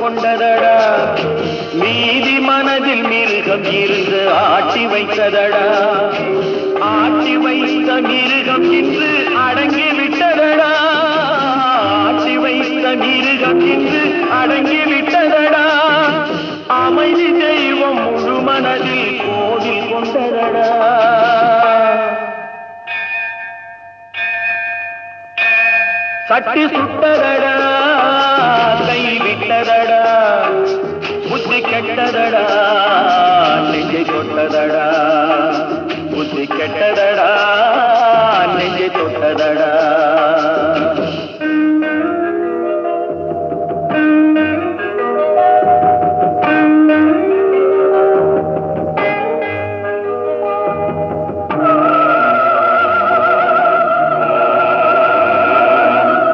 கொண்டதடா மீதி மனதில் மிருகம் இருந்து ஆட்டி வைத்ததடா ஆட்டி வைத்த மிருகம் இன்று அடங்கி விட்டதடா ஆட்டி வைத்த மிருகம் இன்று அடங்கி விட்டதடா அமைதி தெய்வம் முழு மனதில் கோவில் கொண்டதடா சட்டி சுட்டதடா கை விட்டதடா புத்தி கெட்டதடா நெஞ்சை கொட்டதடா